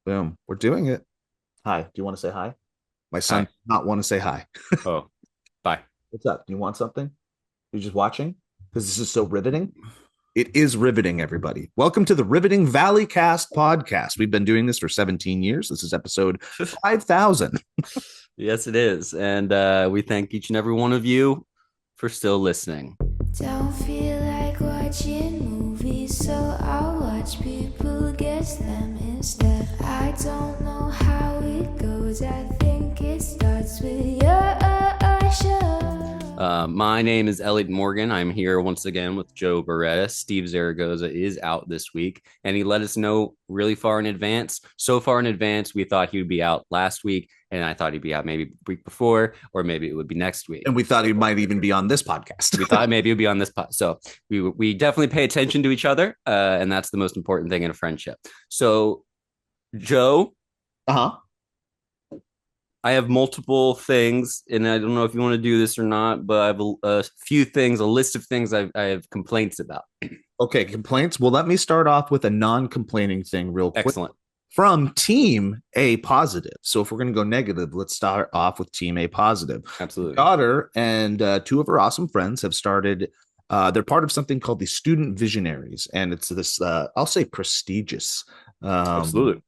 Boom. We're doing it. Hi. Do you want to say hi? My son Hi. does not want to say hi. Oh, bye. What's up? Do you want something? You're just watching? Because this is so riveting. It is riveting, everybody. Welcome to the Riveting Valley Cast podcast. We've been doing this for 17 years. This is episode 5,000. Yes, it is. And we thank each and every one of you for still listening. Don't feel like watching movies, so I'll watch people guess them instead. I don't know how it goes. I think it starts with your show. My name is Elliott Morgan. I'm here once again with Joe Beretta. Steve Zaragoza is out this week, and he let us know really far in advance. So far in advance, we thought he would be out last week, and I thought he'd be out maybe the week before, or maybe it would be next week. And we thought he might even be on this podcast. We thought maybe it would be on this pod. So we definitely pay attention to each other, and that's the most important thing in a friendship. So, Joe, Uh-huh. I have multiple things, and I don't know if you want to do this or not, but I have a few things, a list of things I have complaints about. Okay, complaints. Well, let me start off with a non-complaining thing real quick Excellent. from Team A positive. So if we're going to go negative, let's start off with Team A positive. Absolutely. Daughter and two of her awesome friends have started. They're part of something called the Student Visionaries, and it's this I'll say prestigious Absolutely.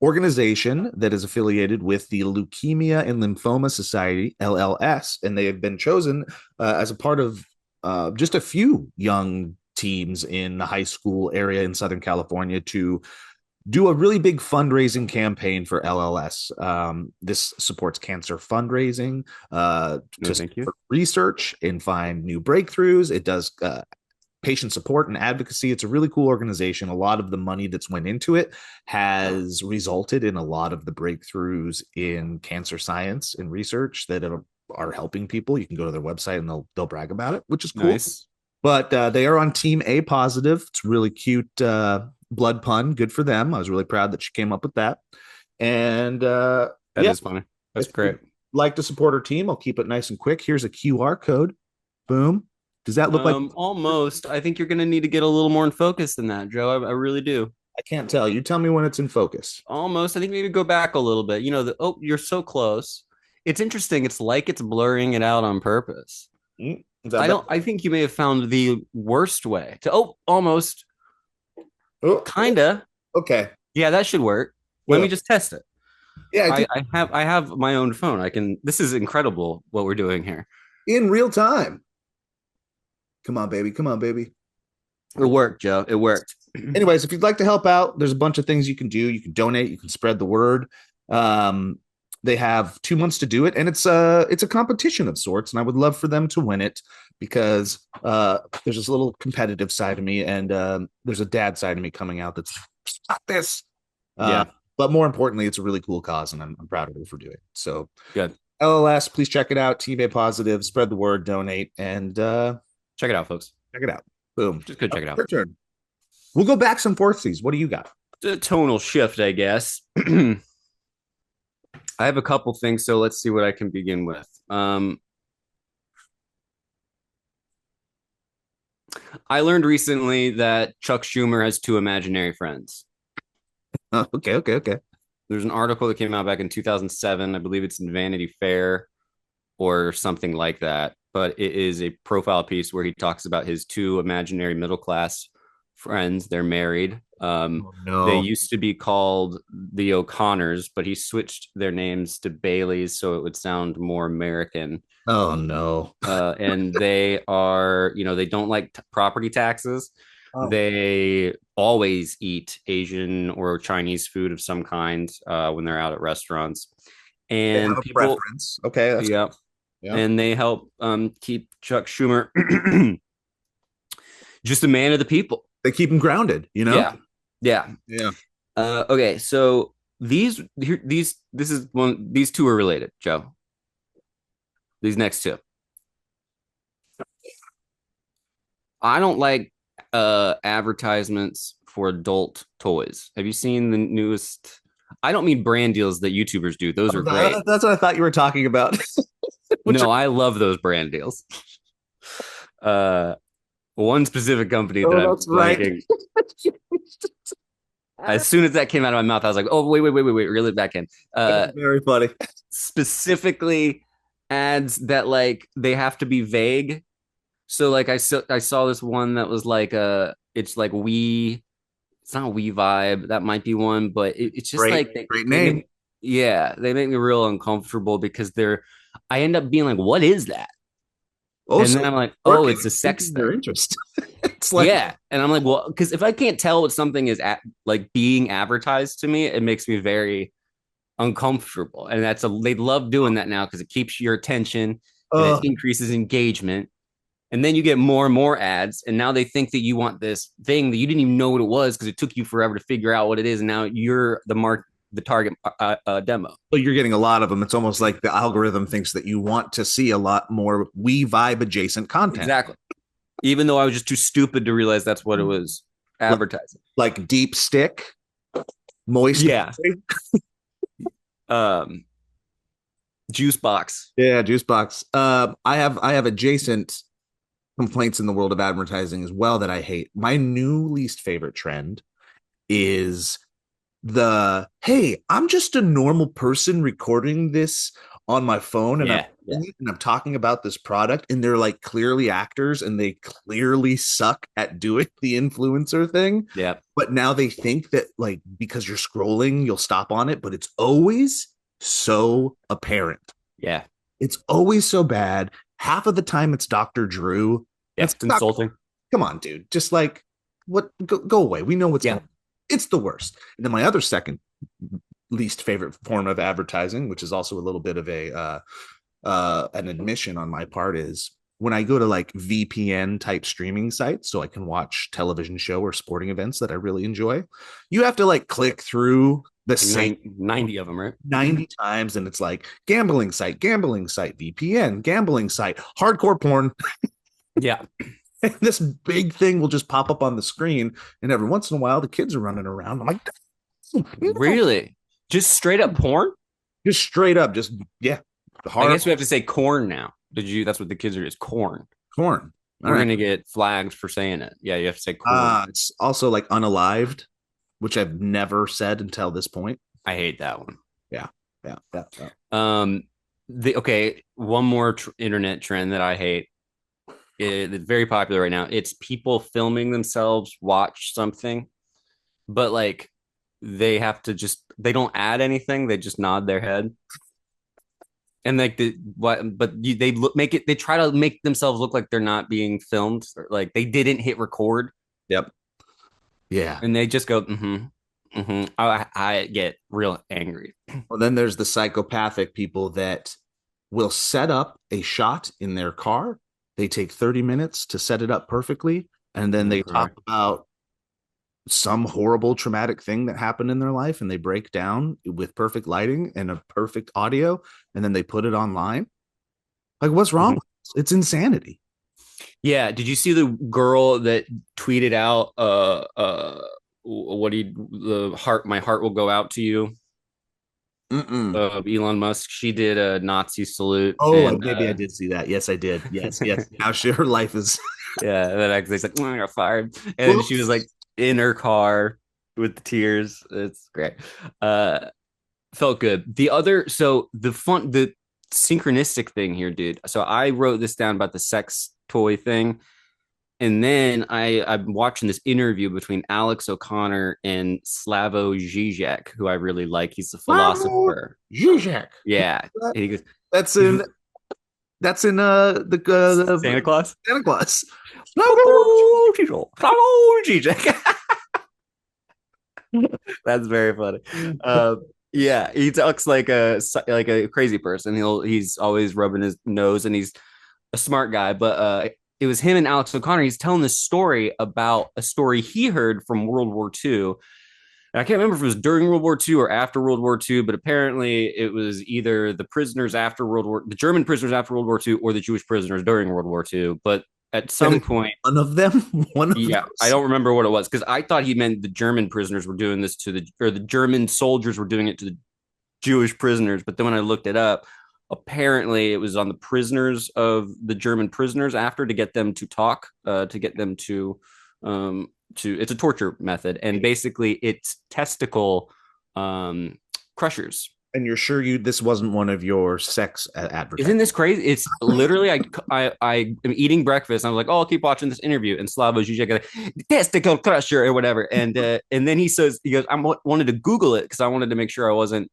organization that is affiliated with the Leukemia and Lymphoma Society (LLS), and they have been chosen as a part of just a few young teams in the high school area in Southern California to do a really big fundraising campaign for LLS. This supports cancer fundraising, No, thank you. research and find new breakthroughs. It does patient support and advocacy. It's a really cool organization. A lot of the money that's went into it has resulted in a lot of the breakthroughs in cancer science and research that are helping people. You can go to their website and they'll brag about it, which is cool. Nice. But they are on Team A positive. It's really cute blood pun. Good for them. I was really proud that she came up with that. And That yeah, is funny. That's if you'd great. like to support our team, I'll keep it nice and quick. Here's a QR code. Boom. Does that look like? Almost. I think you're going to need to get a little more in focus than that, Joe. I really do. I can't tell. You tell me when it's in focus. Almost. I think maybe go back a little bit. You're so close. It's interesting. It's like it's blurring it out on purpose. Is that better? I think you may have found the worst way to, almost, Oh, kinda. okay. Yeah, that should work. Let Yeah. me just test it. Yeah, I think I have my own phone. This is incredible what we're doing here. in real time. Come on, baby. Come on, baby. It worked, Joe. It worked. Anyways, if you'd like to help out, there's a bunch of things you can do. You can donate, you can spread the word. Um, they have 2 months to do it, and it's a competition of sorts, and I would love for them to win it because there's this little competitive side of me, and there's a dad side of me coming out that's not this. Uh, Yeah, but more importantly, it's a really cool cause, and I'm proud of her for doing it. So good. LLS, please check it out. Team A positive, spread the word, donate, and Check it out, folks. check it out. Boom. Just go check it out. Your turn. We'll go back some forths. What do you got? The tonal shift, I guess. I have a couple things, so let's see what I can begin with. I learned recently that Chuck Schumer has two imaginary friends. Okay, okay, okay. There's an article that came out back in 2007. I believe it's in Vanity Fair or something like that. But it is a profile piece where he talks about his two imaginary middle class friends. They're married. Oh, They no. used to be called the O'Connors, but he switched their names to Bailey's so it would sound more American. Oh, no. And they are, they don't like property taxes. Oh, They always eat Asian or Chinese food of some kind when they're out at restaurants. they have And a people, preference. Okay, that's yeah, yeah. and they help keep Chuck Schumer just a man of the people. They keep them grounded, you know? Yeah, yeah. Yeah. Okay, so these two are related, Joe. These next two, I don't like advertisements for adult toys. Have you seen the newest? I don't mean brand deals that YouTubers do; those are great. That's what I thought you were talking about. Which No, I love those brand deals. Uh, one specific company that oh, I'm that's right. liking. As soon as that came out of my mouth, I was like, "Oh, wait, reel it back in." Very funny. Specifically, ads that like they have to be vague. So like I saw this one that was like it's like it's not we vibe, that might be one, but it's just Great, like great they name. make yeah, they make me real uncomfortable because I end up being like, what is that? And Also, then I'm like, oh, working, it's a sex piquing your thing. interest. It's like, Yeah. And I'm like, well, because if I can't tell what something is like being advertised to me, it makes me very uncomfortable. And they love doing that now because it keeps your attention and it uh, increases engagement. And then you get more and more ads. And now they think that you want this thing that you didn't even know what it was because it took you forever to figure out what it is. And now you're the target demo. but you're getting a lot of them. It's almost like the algorithm thinks that you want to see a lot more we vibe adjacent content. Exactly. Even though I was just too stupid to realize that's what it was advertising. Like deep stick, moist. Yeah. Um, Juice box. Yeah, juice box. I have adjacent complaints in the world of advertising as well that I hate. My new least favorite trend is the hey, I'm just a normal person recording this on my phone Yeah. Yeah. and I'm talking about this product and they're like clearly actors and they clearly suck at doing the influencer thing. Yeah. But now they think that like because you're scrolling, you'll stop on it, but it's always so apparent. Yeah. It's always so bad. Half of the time it's Dr. Drew. Yeah. It's It's not, insulting. come on, dude. Just like what go away. We know what's Yeah. going on. It's the worst. And then my other second least favorite form of advertising, which is also a little bit of a an admission on my part, is when I go to like VPN type streaming sites so I can watch television show or sporting events that I really enjoy. You have to like click through the same 90 of them, right? 90 times and it's like gambling site, VPN, gambling site, hardcore porn. Yeah. And this big thing will just pop up on the screen and every once in a while the kids are running around. I'm like, no. Really? Just straight up porn? Just straight up, just yeah, I hard guess we have to say corn now. That's what the kids are, is corn. corn. All We're right. gonna get flagged for saying it. Yeah, you have to say corn. It's also like unalived, which I've never said until this point. I hate that one. Yeah, yeah. One more internet trend that I hate. It's very popular right now. It's people filming themselves watch something, but like they don't add anything. They just nod their head. And like they try to make themselves look like they're not being filmed, or like they didn't hit record, Yep. Yeah. and they just go, I get real angry. Well, then there's the psychopathic people that will set up a shot in their car. They take 30 minutes to set it up perfectly. And then they talk about some horrible traumatic thing that happened in their life and they break down with perfect lighting and a perfect audio. And then they put it online. Like, what's wrong? It's insanity. Yeah. Did you see the girl that tweeted out, my heart will go out to you? Elon Musk. She did a Nazi salute. Oh, and, maybe I did see that. Yes, I did. Yes. Now her life is. Yeah. And then actually like, I got fired. And then she was like in her car with the tears. It's great. Felt good. The synchronistic thing here, dude. So I wrote this down about the sex toy thing. And then I'm watching this interview between Alex O'Connor and Slavoj Žižek, who I really like. He's a philosopher. Žižek. Yeah. He goes, That's in the Santa Claus? Santa Claus. That's very funny. Yeah, he talks like a crazy person. He's always rubbing his nose, and he's a smart guy. But it was him and Alex O'Connor. He's telling this story about a story he heard from World War II. And I can't remember if it was during World War II or after World War II, but apparently it was either the German prisoners after World War II, or the Jewish prisoners during World War II. But at some point, one of them, yeah, those. I don't remember what it was because I thought he meant the German prisoners were doing this or the German soldiers were doing it to the Jewish prisoners. But then when I looked it up, apparently it was on the prisoners of the German prisoners after to get them to talk, to get them to it's a torture method, and basically it's testicle crushers. And you're sure this wasn't one of your sex Isn't advertisements? this crazy? It's literally I am eating breakfast. And I was like, oh, I'll keep watching this interview. And Slavo's usually like testicle crusher or whatever. And then he goes, I wanted to Google it because I wanted to make sure I wasn't,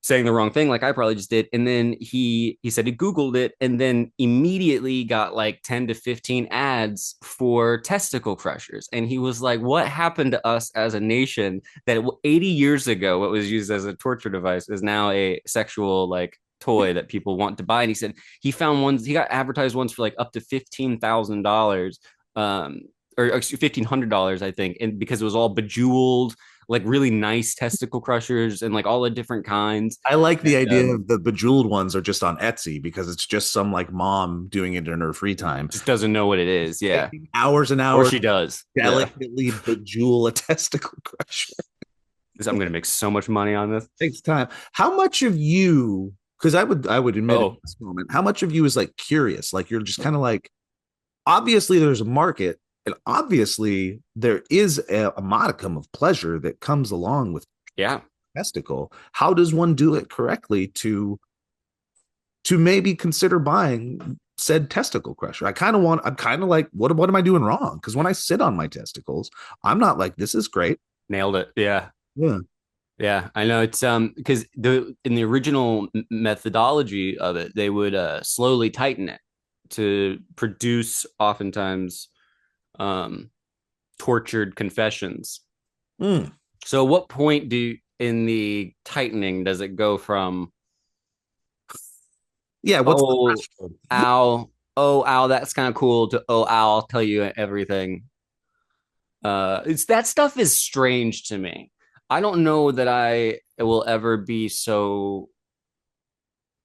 saying the wrong thing like I probably just did. And then he said he Googled it and then immediately got like 10 to 15 ads for testicle crushers. And he was like, what happened to us as a nation that 80 years ago, what was used as a torture device is now a sexual like toy that people want to buy. And he said he found ones, he got advertised ones for like up to $15,000 or $1,500, I think. And because it was all bejeweled, like really nice testicle crushers and like all the different kinds. I like the idea of the bejeweled ones are just on Etsy because it's just some like mom doing it in her free time. Just doesn't know what it is. Yeah. Hours and hours. Or she does. Delicately bejewel a testicle crusher. I'm going to make so much money on this. Takes time. How much of you, because I would admit at this moment, how much of you is like curious? Like you're just kind of like, obviously there's a market. And obviously, there is a modicum of pleasure that comes along with testicle. How does one do it correctly to maybe consider buying said testicle crusher? I'm kind of like, what am I doing wrong? Because when I sit on my testicles, I'm not like, this is great. Nailed it. Yeah. Yeah. Yeah, I know it's because in the original methodology of it, they would slowly tighten it to produce oftentimes tortured confessions. So what point in the tightening does it go from what's ow that's kind of cool to ow I'll tell you everything. It's that stuff is strange to me. I don't know that I will ever be so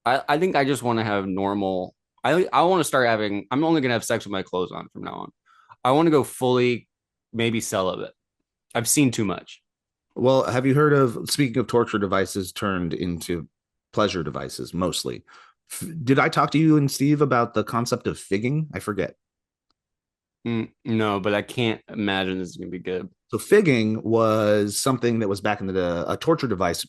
I think I just want to have normal I want to start having I'm only gonna have sex with my clothes on from now on. I want to go fully, maybe celibate. I've seen too much. Well, have you heard of, speaking of torture devices turned into pleasure devices, mostly? Did I talk to you and Steve about the concept of figging? I forget. No, but I can't imagine this is going to be good. So figging was something that was back in a torture device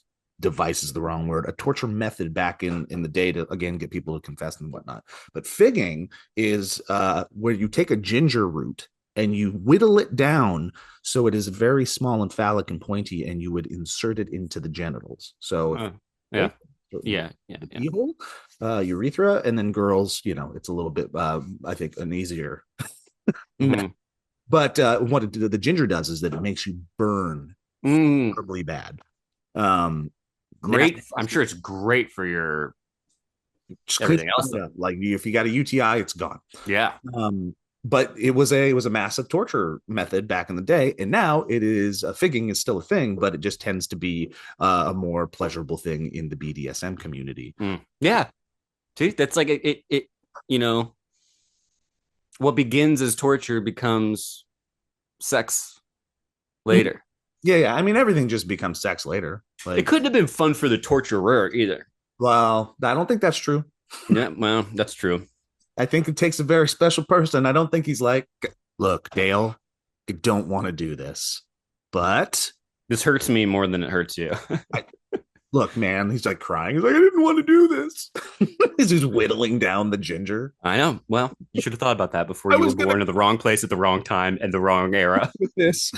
is the wrong word, a torture method back in the day to, again, get people to confess and whatnot. But figging is where you take a ginger root and you whittle it down so it is very small and phallic and pointy, and you would insert it into the genitals. So urethra, and then girls, it's a little bit, I think, an easier. But what the ginger does is that it makes you burn horribly bad. Great. I'm sure it's great for your everything else. Like if you got a UTI, it's gone. Yeah. But it was a massive torture method back in the day, and now it is figging is still a thing, but it just tends to be a more pleasurable thing in the BDSM community. Yeah. See, that's like it. What begins as torture becomes sex later. Yeah. I mean, everything just becomes sex later. Like, it couldn't have been fun for the torturer either. Well, I don't think that's true. Yeah, well, that's true. I think it takes a very special person. I don't think he's like, look, Dale, I don't want to do this, but this hurts me more than it hurts you. Look, man, he's like crying. He's like, I didn't want to do this. He's just whittling down the ginger. I know. Well, you should have thought about that before you were born in the wrong place at the wrong time and the wrong era. With this.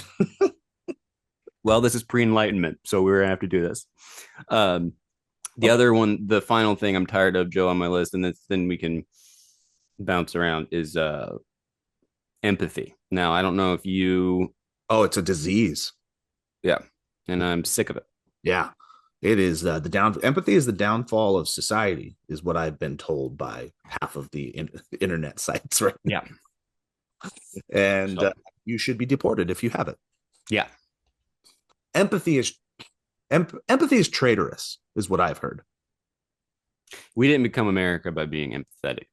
Well, this is pre-enlightenment, so we're gonna have to do this. The other one, the final thing I'm tired of, Joe, on my list, and then we can bounce around, is empathy. Now, I don't know if you... Oh, it's a disease. Yeah, and I'm sick of it. Yeah, it is. Empathy is the downfall of society, is what I've been told by half of the internet sites, right? Yeah. And you should be deported if you have it. Yeah. Empathy is traitorous, is what I've heard. We didn't become America by being empathetic.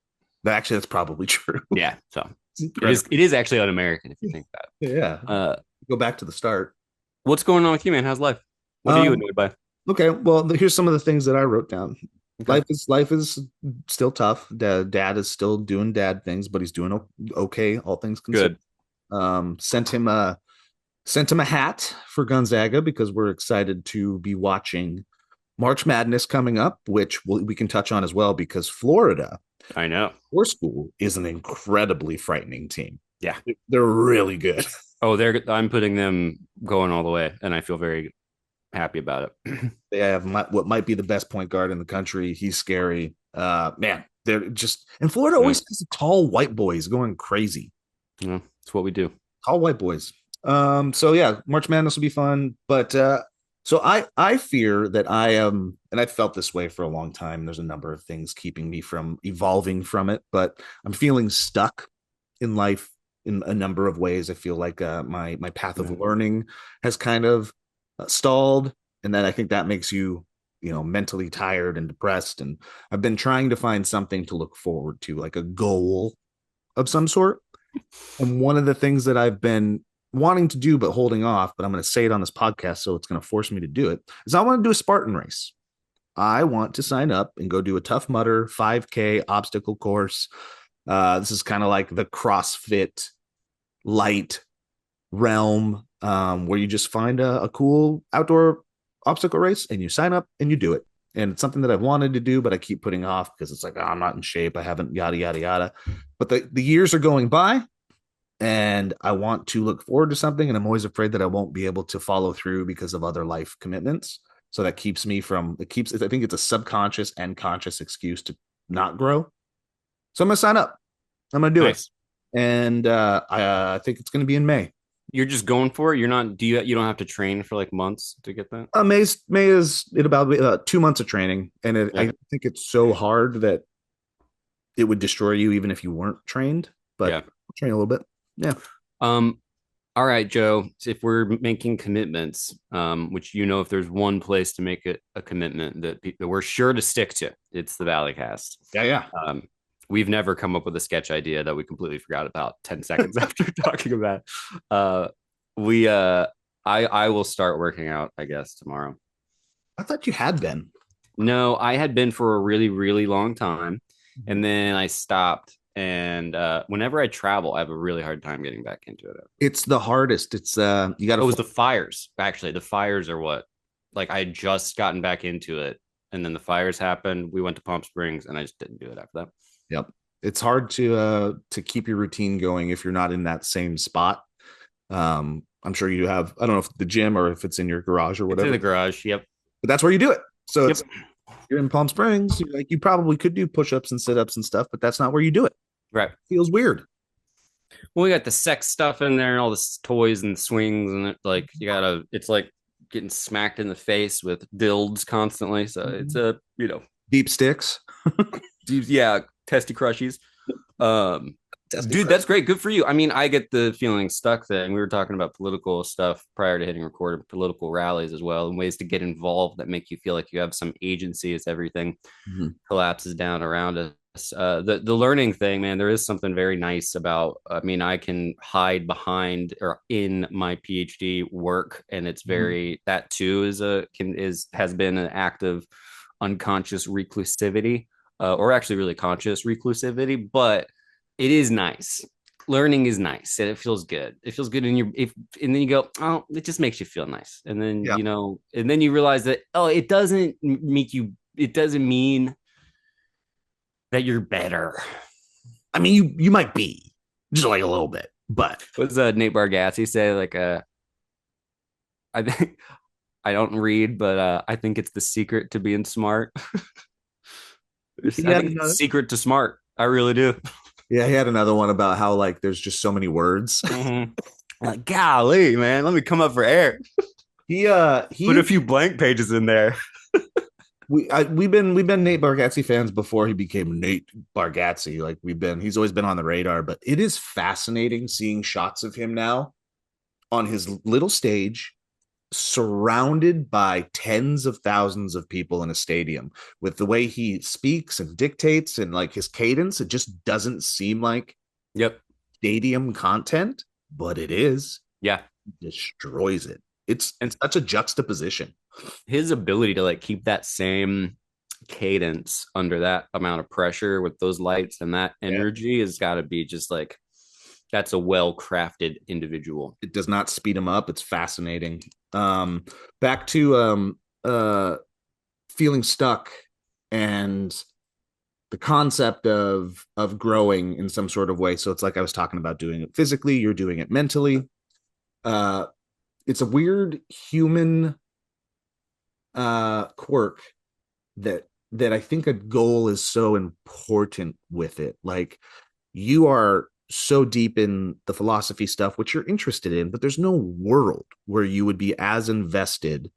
But actually, that's probably true. Yeah, so it is actually un-American if you think about it. Yeah. Go back to the start. What's going on with you, man? How's life? What are you annoyed by? Okay, well, here's some of the things that I wrote down. Okay. Life is still tough. Dad is still doing dad things, but he's doing okay, all things considered. Sent him a hat for Gonzaga because we're excited to be watching March Madness coming up, which we can touch on as well because Florida, I know. our school, is an incredibly frightening team. Yeah. They're really good. Oh, I'm putting them going all the way, and I feel very happy about it. They have what might be the best point guard in the country. He's scary. Man, they're just, and Florida always has tall white boys going crazy. Yeah, it's what we do. Tall white boys. So yeah, March Madness will be fun, but so I fear that I am, and I've felt this way for a long time. There's a number of things keeping me from evolving from it, but I'm feeling stuck in life in a number of ways. I feel like my path of learning has kind of stalled, and then I think that makes you mentally tired and depressed. And I've been trying to find something to look forward to, like a goal of some sort. And one of the things that I've been wanting to do but holding off, but I'm going to say it on this podcast, so it's going to force me to do it, is I want to do a Spartan race. I want to sign up and go do a Tough Mudder 5K obstacle course. This is kind of like the CrossFit light realm, where you just find a cool outdoor obstacle race and you sign up and you do it. And it's something that I've wanted to do, but I keep putting off because it's like, I'm not in shape. I haven't yada, yada, yada. But the years are going by and I want to look forward to something. And I'm always afraid that I won't be able to follow through because of other life commitments. So that keeps me from, I think it's a subconscious and conscious excuse to not grow. So I'm going to sign up. I'm going to do it. And I think it's going to be in May. You're just going for it. You're not. You don't have to train for like months to get that. May is it about 2 months of training, and I think it's so hard that it would destroy you even if you weren't trained. But I'll train a little bit. Yeah. All right, Joe. If we're making commitments, which if there's one place to make a commitment that we're sure to stick to, it's the Valleycast. Yeah. We've never come up with a sketch idea that we completely forgot about 10 seconds after talking about. I will start working out, I guess, tomorrow. I thought you had been. No, I had been for a really, really long time. And then I stopped. And whenever I travel, I have a really hard time getting back into it. It's the hardest. It's you got to. It was the fires. Actually, the fires are what, like, I had just gotten back into it. And then the fires happened. We went to Palm Springs and I just didn't do it after that. Yep. It's hard to keep your routine going if you're not in that same spot. I'm sure you have, I don't know if the gym or if it's in your garage or whatever. It's in the garage. Yep. But that's where you do it. So you're in Palm Springs. You probably could do push-ups and sit-ups and stuff, but that's not where you do it. Right. It feels weird. Well, we got the sex stuff in there and all the toys and swings and it's like getting smacked in the face with dilds constantly. So it's deep sticks. Testy crushies. Dude, that's great. Good for you. I mean, I get the feeling stuck thing. We were talking about political stuff prior to hitting record, political rallies as well, and ways to get involved that make you feel like you have some agency as everything collapses down around us. The learning thing, man, there is something very nice about, I mean, I can hide behind or in my PhD work, and it's very, that too has been an act of unconscious reclusivity. Or actually really conscious reclusivity, but it is nice. Learning is nice and it feels good. It feels good and then you go, oh, it just makes you feel nice. And then, and then you realize that, it doesn't mean that you're better. I mean, you might be just like a little bit, but what's Nate Bargatze say? Like, I think I don't read, but I think it's the secret to being smart. I think it's secret to smart. I really do. Yeah, he had another one about how like there's just so many words. Like, golly, man, let me come up for air. He put a few blank pages in there. We've been Nate Bargatze fans before he became Nate Bargatze. Like he's always been on the radar, but it is fascinating seeing shots of him now on his little stage, surrounded by tens of thousands of people in a stadium, with the way he speaks and dictates and like his cadence. It just doesn't seem like stadium content, but it is. Yeah. He destroys it. It's such a juxtaposition. His ability to like keep that same cadence under that amount of pressure with those lights and that energy has got to be just like, That's a well-crafted individual. It does not speed them up. It's fascinating. Back to feeling stuck and the concept of growing in some sort of way. So it's like I was talking about doing it physically, you're doing it mentally. Uh, it's a weird human quirk that I think a goal is so important with it. Like you are so deep in the philosophy stuff, which you're interested in, but there's no world where you would be as invested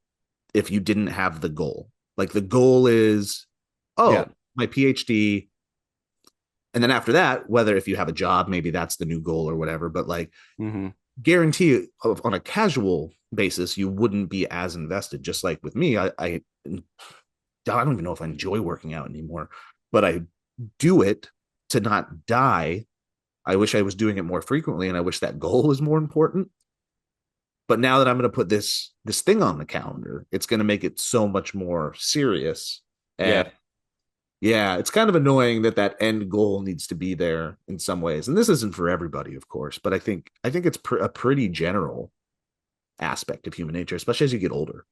if you didn't have the goal. Like the goal is, Yeah. oh, my PhD. And then after that, whether if you have a job, maybe that's the new goal or whatever, but like Mm-hmm. guarantee on a casual basis, you wouldn't be as invested. Just like with me, I don't even know if I enjoy working out anymore, but I do it to not die. I wish I was doing it more frequently, and I wish that goal was more important. But now that I'm going to put this thing on the calendar, it's going to make it so much more serious. And Yeah. yeah, it's kind of annoying that that end goal needs to be there in some ways. And this isn't for everybody, of course, but I think it's a pretty general aspect of human nature, especially as you get older.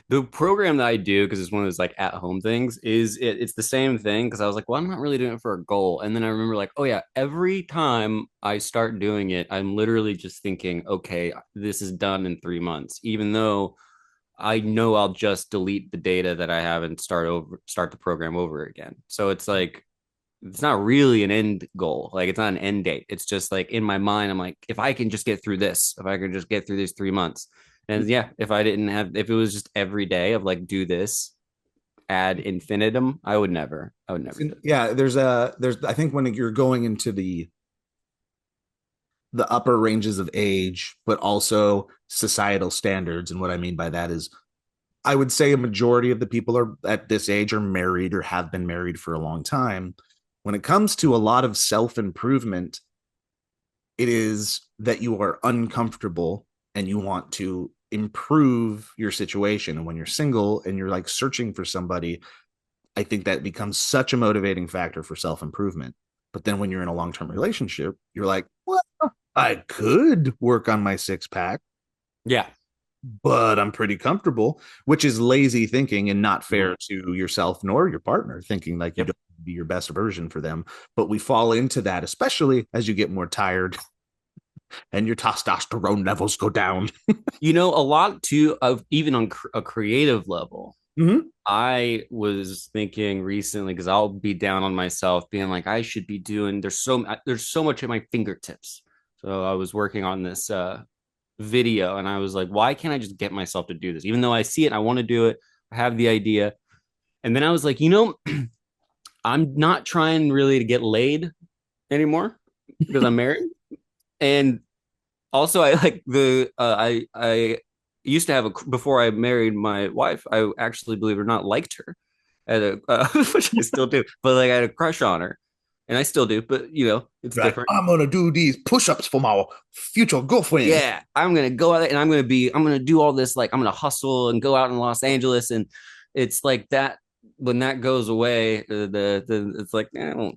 The program that I do, because it's one of those like at home things, it's the same thing. Because I was like, well, I'm not really doing it for a goal. And then I remember like, oh yeah, every time I start doing it, I'm literally just thinking, okay, this is done in 3 months, even though I know I'll just delete the data that I have and start the program over again. So it's like it's not really an end goal. Like it's not an end date. It's just like in my mind, I'm like, if I can just get through this, if I can just get through these 3 months. And yeah, if it was just every day of like do this ad infinitum, I would never do it. Yeah, there's I think when you're going into the upper ranges of age, but also societal standards. And what I mean by that is I would say a majority of the people are at this age are married or have been married for a long time. When it comes to a lot of self-improvement, it is that you are uncomfortable and you want to improve your situation. And when you're single and you're like searching for somebody, I think that becomes such a motivating factor for self-improvement. But then when you're in a long-term relationship, you're like, well, I could work on my six pack, Yeah. but I'm pretty comfortable, which is lazy thinking and not Mhm. fair to yourself nor your partner, thinking like you Yep. don't be your best version for them. But we fall into that, especially as you get more tired and your testosterone levels go down. A lot too of even on a creative level. Mm-hmm. I was thinking recently because I'll be down on myself, being like, I should be doing. There's so much at my fingertips. So I was working on this video, and I was like, why can't I just get myself to do this? Even though I see it, I want to do it. I have the idea, and then I was like, I'm not trying really to get laid anymore because I'm married, and also I like I used to have a before I married my wife. I actually, believe it or not, liked her at which I still do, but like I had a crush on her, and I still do, but it's Like, different. I'm gonna do these push-ups for my future girlfriend. Yeah, I'm gonna go out there and I'm gonna do all this, like I'm gonna hustle and go out in Los Angeles, and it's like that. When that goes away, it's like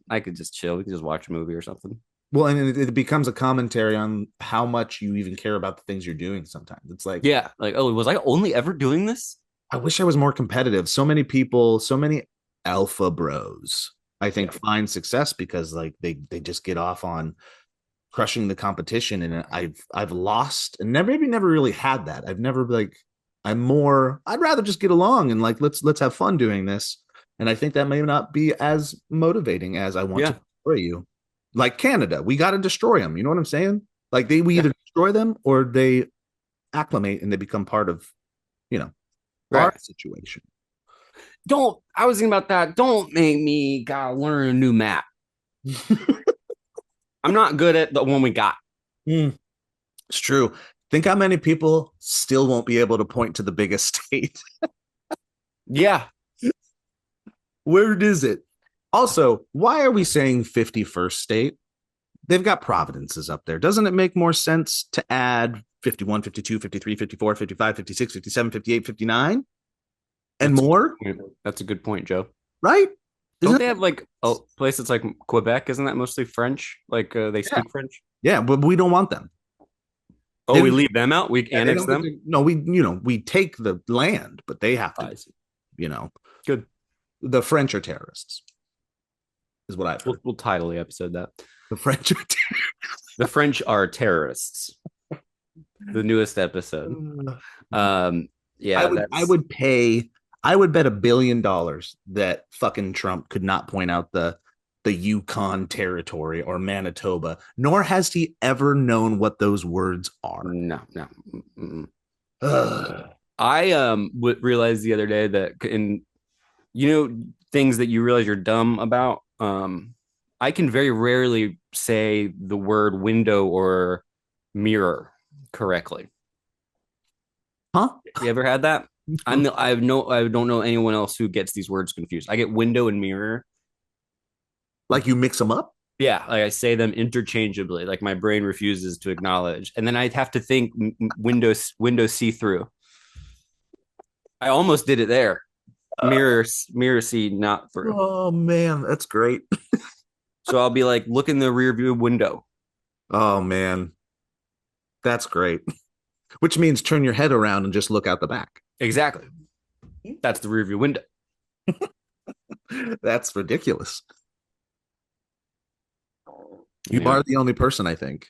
I could just chill. We could just watch a movie or something. Well, and it becomes a commentary on how much you even care about the things you're doing sometimes. It's like, Yeah, like, oh, was I only ever doing this? I wish I was more competitive. So many people, so many alpha bros, I think, Yeah. find success because like they just get off on crushing the competition. And I've lost and never really had that. I've never like I'd rather just get along and like let's have fun doing this. And I think that may not be as motivating as I want to Yeah. destroy you. Like Canada, we got to destroy them. You know what I'm saying? Like we Yeah. either destroy them or they acclimate and they become part of, you know, our Right. situation. Don't, I was thinking about that. Don't make me gotta learn a new map. I'm not good at the one we got. Mm, it's true. Think how many people still won't be able to point to the biggest state. Yeah. Where is it? Also, why are we saying 51st state? They've got providences up there. Doesn't it make more sense to add 51, 52, 53, 54, 55, 56, 57, 58, 59 and That's more? that's a good point, Joe. Right? Don't Isn't they it? have like a place that's like Quebec? Isn't that mostly French? Like they Yeah. speak French? Yeah, but we don't want them. Oh, They we don't, leave them out. We yeah, they annex don't get them. to, no, we take the land, but they have to, I see. you know, Good. the French are terrorists, is what I've heard. We'll title the episode that. The French are The French are terrorists. The newest episode. terrorists. Yeah, I that's would pay, I would bet $1 billion that fucking Trump could not point out the Yukon territory or Manitoba, nor has he ever known what those words are. no, no. I realized the other day that in things that you realize you're dumb about. I can very rarely say the word window or mirror correctly. Huh? You ever had that? I don't know anyone else who gets these words confused. I get window and mirror. Like you mix them up? Yeah, like I say them interchangeably. Like my brain refuses to acknowledge, and then I have to think window see through. I almost did it there. Mirror see not through. Oh man, that's great. So I'll be like, look in the rear view window. Oh man, that's great. Which means turn your head around and just look out the back. Exactly. That's the rear view window. That's ridiculous. You Yeah. are the only person, I think.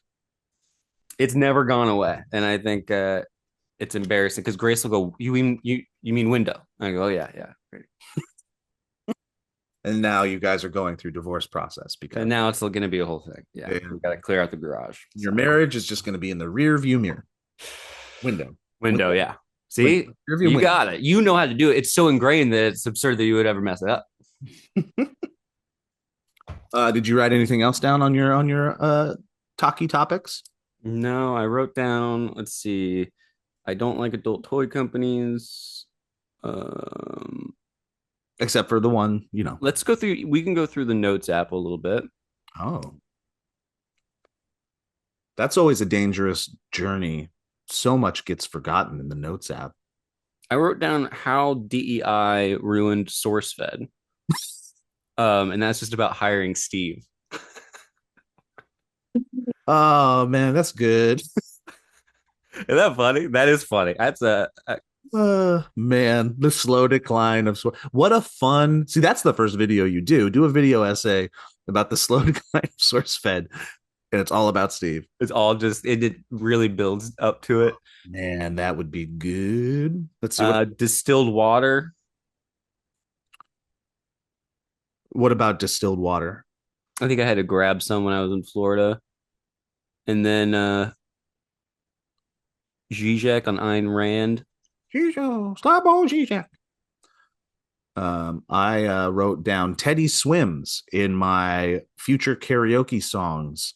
It's never gone away, and I think it's embarrassing because Grace will go, you mean window? I go, oh yeah, yeah. Great. And now you guys are going through divorce process because And now it's going to be a whole thing. Yeah, Yeah. we got to clear out the garage. your marriage is just going to be in the rear view mirror Window, yeah. See, Rear view you window. got it. You know how to do it. It's so ingrained that it's absurd that you would ever mess it up. Did you write anything else down on your talkie topics? No, I wrote down. Let's see. I don't like adult toy companies. Um, Except for the one, let's go through. We can go through the notes app a little bit. Oh, that's always a dangerous journey. So much gets forgotten in the notes app. I wrote down how DEI ruined SourceFed. And that's just about hiring Steve. Oh man, that's good. Is that funny? That is funny. That's Man, the slow decline of what a fun. See, that's the first video you do. Do a video essay about the slow decline of SourceFed, and it's all about Steve. it's all just it really builds up to it. Man, that would be good. Let's see Distilled water. what about distilled water? I think I had to grab some when I was in Florida. And then Zizek on Ayn Rand. I wrote down Teddy Swims in my future karaoke songs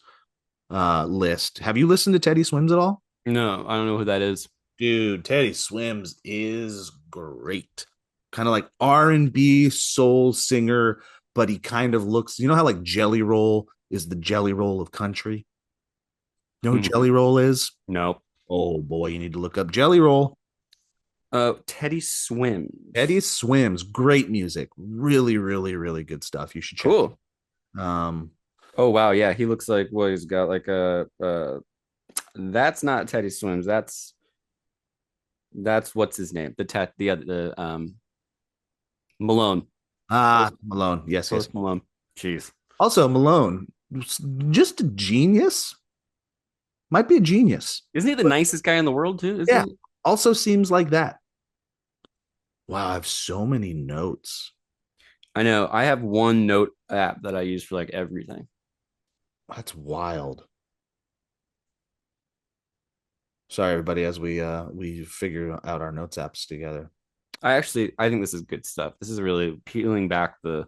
list. Have you listened to Teddy Swims at all? No, I don't know who that is. Dude, Teddy Swims is great. Kind of like R&B soul singer, but he kind of looks, you know how like Jelly Roll is the Jelly Roll of country? You know who Jelly Roll is? No. Oh boy, you need to look up Jelly Roll. Teddy Swims. Teddy Swims, great music. Really, really, really good stuff. You should check Cool. it. Oh wow, yeah, he looks like he's got like a that's not Teddy Swims. That's what's his name? The Malone. Malone. Yes, yes. Post Malone. Jeez. Also, Malone, just a genius. Might be a genius. Isn't he the nicest guy in the world too? Yeah. Also seems like that. Wow, I have so many notes. I know. I have one note app that I use for like everything. That's wild. Sorry, everybody, as we figure out our notes apps together. I think this is good stuff. This is really peeling back the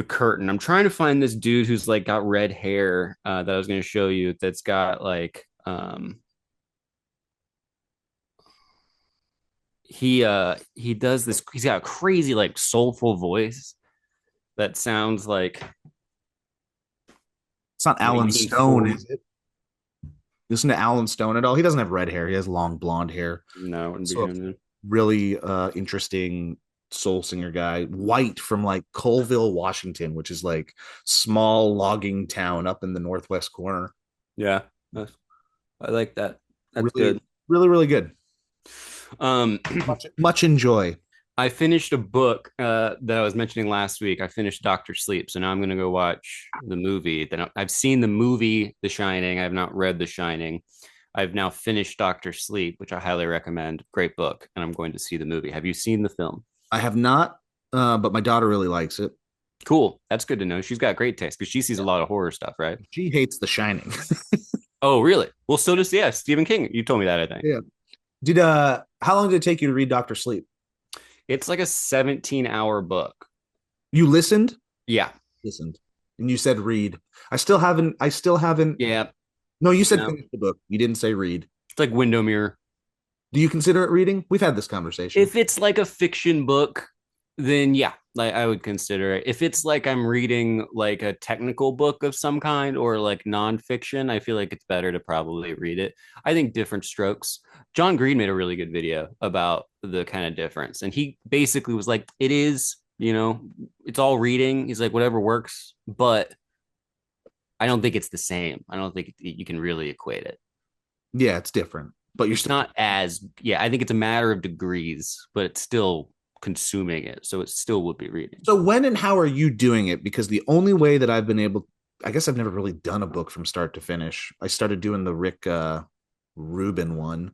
curtain. I'm trying to find this dude who's like got red hair that I was going to show you. That's got like he does this. He's got a crazy like soulful voice that sounds like it's not Alan Stone, is it? Listen to Alan Stone at all? He doesn't have red hair. He has long blonde hair. No, so really interesting soul singer guy, White from like Colville, Washington, which is like small logging town up in the northwest corner. Yeah, I like that. That's Really, good. really, really good. Um, Much enjoy. I finished a book that I was mentioning last week. I finished Doctor Sleep, so now I'm going to go watch the movie. Then I've seen the movie The Shining. I have not read The Shining. I've now finished Doctor Sleep, which I highly recommend. Great book, and I'm going to see the movie. Have you seen the film? I have not, but my daughter really likes it. Cool. That's good to know. She's got great taste because she sees a Yeah. lot of horror stuff, right? She hates The Shining. Oh, really? Well, so does Stephen King. You told me that, I think. Yeah. Did how long did it take you to read Doctor Sleep? It's like a 17-hour book. You listened? Yeah. Listened. And you said read. I still haven't. Yeah. No, you said No. finish the book. You didn't say read. It's like window mirror. Do you consider it reading? We've had this conversation. If it's like a fiction book, then yeah, like I would consider it. If it's like I'm reading like a technical book of some kind or like nonfiction, I feel like it's better to probably read it. I think different strokes. John Green made a really good video about the kind of difference. And he basically was like, it is, it's all reading. He's like, whatever works, but I don't think it's the same. I don't think you can really equate it. Yeah, it's different, but you're It's still. not as, yeah, I think it's a matter of degrees, but it's still consuming it. So it still would be reading. So when and how are you doing it? Because the only way that I've been able, I guess I've never really done a book from start to finish. I started doing the Rick Rubin one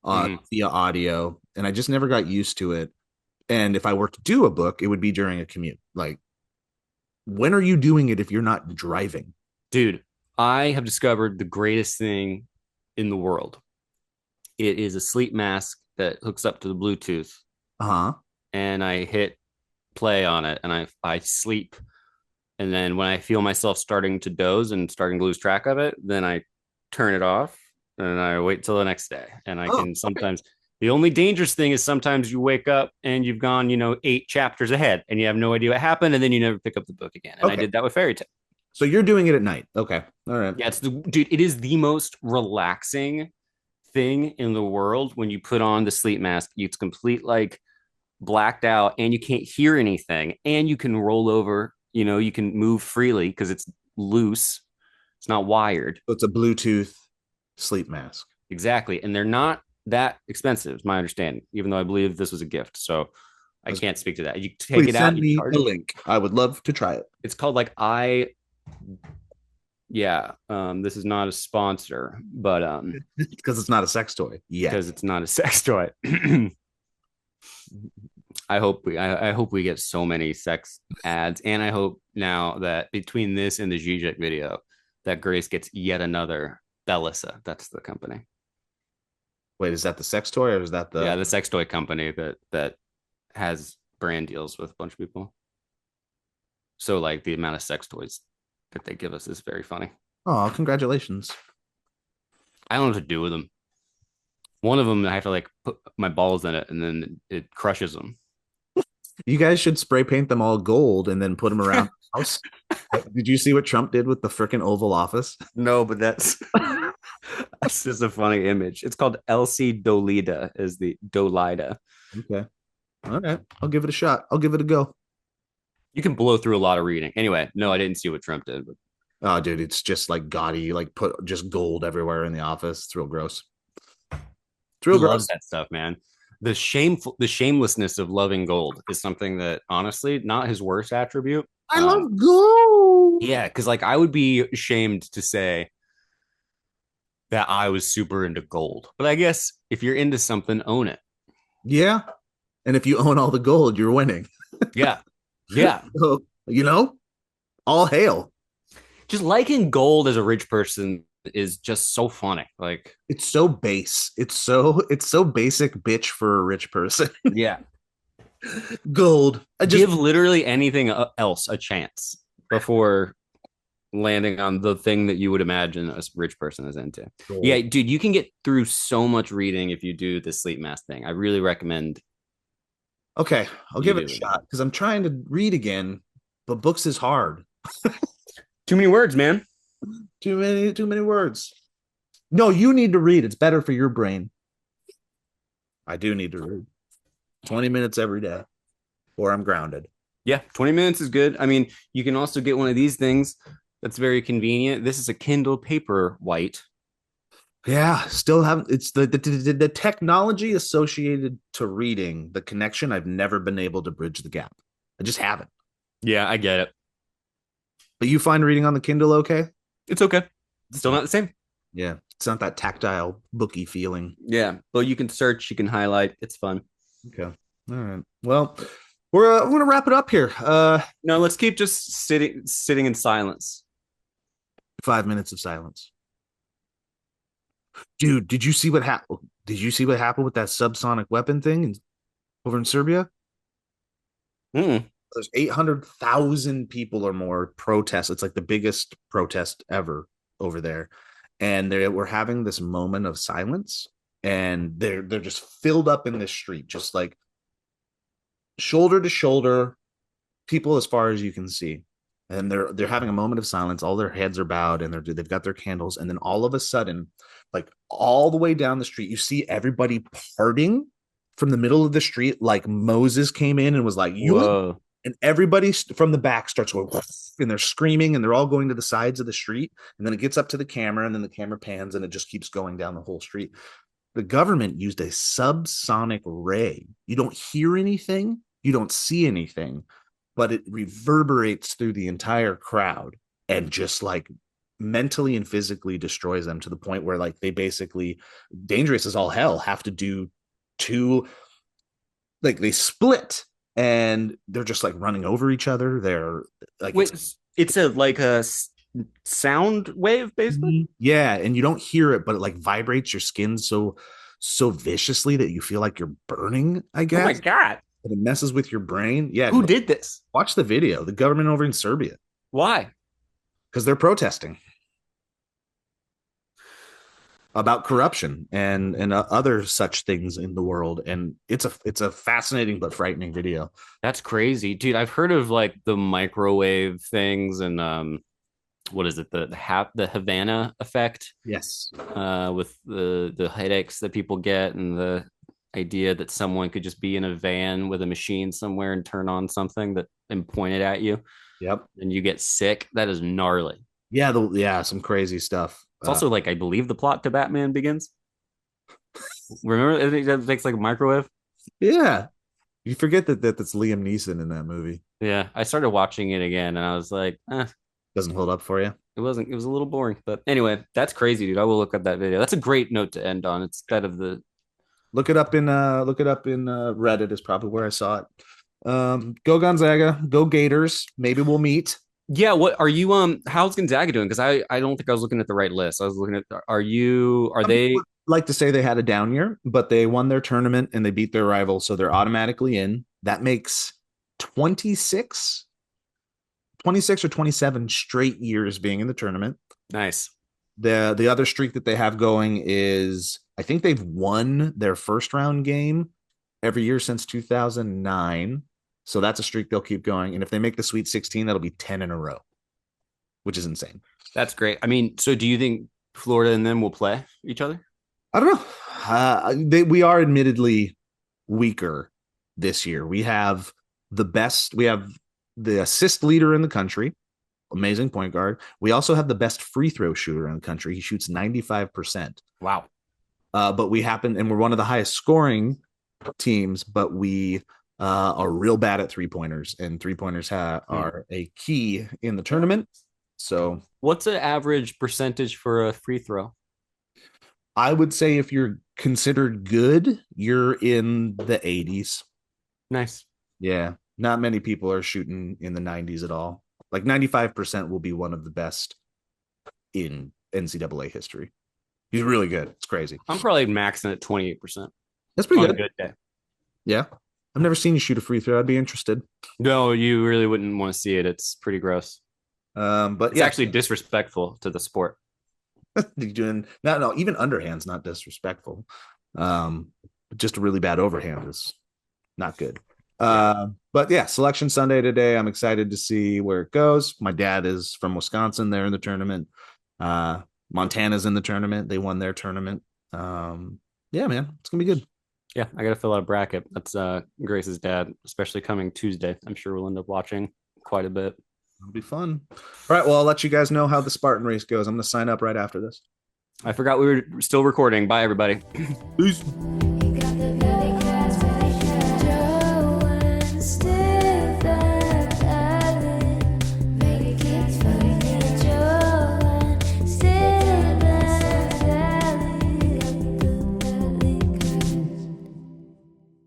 via audio, and I just never got used to it. And if I were to do a book, it would be during a commute. Like, when are you doing it if you're not driving? Dude, I have discovered the greatest thing in the world. It is a sleep mask that hooks up to the Bluetooth, Uh-huh. and I hit play on it, and I sleep. And then when I feel myself starting to doze and starting to lose track of it, then I turn it off and I wait till the next day. And I can sometimes, the only dangerous thing is sometimes you wake up and you've gone, 8 chapters ahead and you have no idea what happened. And then you never pick up the book again. And I did that with Fairy Tale. So you're doing it at night. Okay. All right. Yeah, dude, it is the most relaxing thing in the world when you put on the sleep mask. It's complete like blacked out and you can't hear anything and you can roll over, you can move freely because it's loose. It's not wired. So it's a Bluetooth sleep mask. Exactly. And they're not that expensive, is my understanding, even though I believe this was a gift. So I can't speak to that. You take Please it out, send me a link. I would love to try it. It's called like this is not a sponsor, but because it's not a sex toy. Yeah. Because it's not a sex toy. I hope we get so many sex ads, and I hope now that between this and the Zizek video, that Grace gets yet another Bellisa. That's the company. Wait, is that the sex toy or is that the sex toy company that has brand deals with a bunch of people? So like the amount of sex toys that they give us is very funny. Oh, congratulations! I don't know what to do with them. One of them, I have to like put my balls in it, and then it crushes them. You guys should spray paint them all gold and then put them around the house. Did you see what Trump did with the frickin' Oval Office? No, but that's just a funny image. It's called Elsie Dolida, is the Dolida. Okay. All right. I'll give it a shot. I'll give it a go. You can blow through a lot of reading. Anyway, no, I didn't see what Trump did. But... Oh, dude, it's just like gaudy, like put just gold everywhere in the office. It's real gross. It's real gross. Love that stuff, man. The shamelessness of loving gold is something that honestly not his worst attribute. I love gold. Yeah, because like I would be ashamed to say that I was super into gold, but I guess if you're into something, own it. Yeah, and if you own all the gold, you're winning. Yeah. So, all hail. Just liking gold as a rich person is just so funny. Like it's so base. It's so basic bitch for a rich person. Yeah. Gold. Give literally anything else a chance before landing on the thing that you would imagine a rich person is into. Gold. Yeah, dude, you can get through so much reading if you do the sleep mask thing. I really recommend. Okay, I'll give it a shot because I'm trying to read again, but books is hard. Too many words, man. Too many words. No, you need to read. It's better for your brain. I do need to read. 20 minutes every day. or I'm grounded. Yeah, 20 minutes is good. I mean, you can also get one of these things that's very convenient. This is a Kindle Paperwhite. Yeah, still haven't. It's the technology associated to reading, the connection. I've never been able to bridge the gap. I just haven't. Yeah, I get it. But you find reading on the Kindle okay? It's okay. Still Okay. not the same. Yeah, it's not that tactile booky feeling. Yeah, but you can search, you can highlight. It's fun. Okay. All right. Well, we're gonna wrap it up here. No, let's keep just sitting in silence. 5 minutes of silence. Dude, did you see what happened? Did you see what happened with that subsonic weapon thing over in Serbia? Mm. There's 800,000 people or more protest. It's like the biggest protest ever over there. And they were having this moment of silence, and they're just filled up in this street, just like shoulder to shoulder, people as far as you can see. And they're having a moment of silence. All their heads are bowed, and they've got their candles. And then all of a sudden, like all the way down the street, you see everybody parting from the middle of the street, like Moses came in and was like, "You," Whoa. and everybody from the back starts going, and they're screaming, and they're all going to the sides of the street. And then it gets up to the camera, and then the camera pans, and it just keeps going down the whole street. The government used a subsonic ray. You don't hear anything, you don't see anything, but it reverberates through the entire crowd and just like mentally and physically destroys them to the point where like they basically, dangerous as all hell, have to do two, like they split and they're just like running over each other. They're like, Wait, it's a like a sound wave, basically. yeah, and you don't hear it, but it like vibrates your skin so viciously that you feel like you're burning, I Oh my guess. god. And it messes with your brain. Yeah, Who did this? watch the video. The government over in Serbia, Why? because they're protesting about corruption and other such things in the world, and it's a fascinating but frightening video. That's crazy, dude. I've heard of like the microwave things and what is it? The Havana effect Yes. with the headaches that people get and the idea that someone could just be in a van with a machine somewhere and turn on something that and point it at you Yep. and you get sick. That is gnarly. Yeah, some crazy stuff. It's also like I believe the plot to Batman Begins. Remember, I think that takes like a microwave. Yeah, you forget that's Liam Neeson in that movie. Yeah, I started watching it again and I was like, Doesn't hold up for you. it wasn't. It was a little boring, but anyway, that's crazy, dude. I will look up that video. That's a great note to end on. It's kind of the Look it up in Reddit is probably where I saw it. Go Gonzaga, go Gators. Maybe we'll meet. yeah. What are you? How's Gonzaga doing? Because I don't think I was looking at the right list. I was looking at. Are you? Are Some people they? like to say they had a down year, but they won their tournament and they beat their rival, so they're automatically in. That makes 26, 26 or 27 straight years being in the tournament. Nice. The other streak that they have going is I think they've won their first round game every year since 2009. So that's a streak they'll keep going. And if they make the Sweet 16, that'll be 10 in a row, which is insane. That's great. I mean, so do you think Florida and them will play each other? I don't know. We are admittedly weaker this year. We have the best. We have the assist leader in the country, amazing point guard. We also have the best free throw shooter in the country. He shoots 95%. Wow. But and we're one of the highest scoring teams, but we are real bad at 3-pointers, and 3-pointers are a key in the tournament. So what's the average percentage for a free throw? I would say if you're considered good, you're in the 80s. Nice. Yeah. Not many people are shooting in the 90s at all. Like 95% will be one of the best in NCAA history. He's really good. It's crazy. I'm probably maxing at 28%. That's pretty on good. A good day. Yeah. I've never seen you shoot a free throw. I'd be interested. No, you really wouldn't want to see it. It's pretty gross. But it's actually disrespectful to the sport. Doing no, even underhand's not disrespectful. Just a really bad overhand is not good. But yeah, selection Sunday today. I'm excited to see where it goes. My dad is from Wisconsin. They're in the tournament. Montana's in the tournament. They won their tournament. Yeah, man, it's gonna be good. Yeah, I got to fill out a bracket. That's Grace's dad, especially coming Tuesday. I'm sure we'll end up watching quite a bit. It'll be fun. All right. Well, I'll let you guys know how the Spartan race goes. I'm going to sign up right after this. I forgot we were still recording. Bye, everybody. Peace.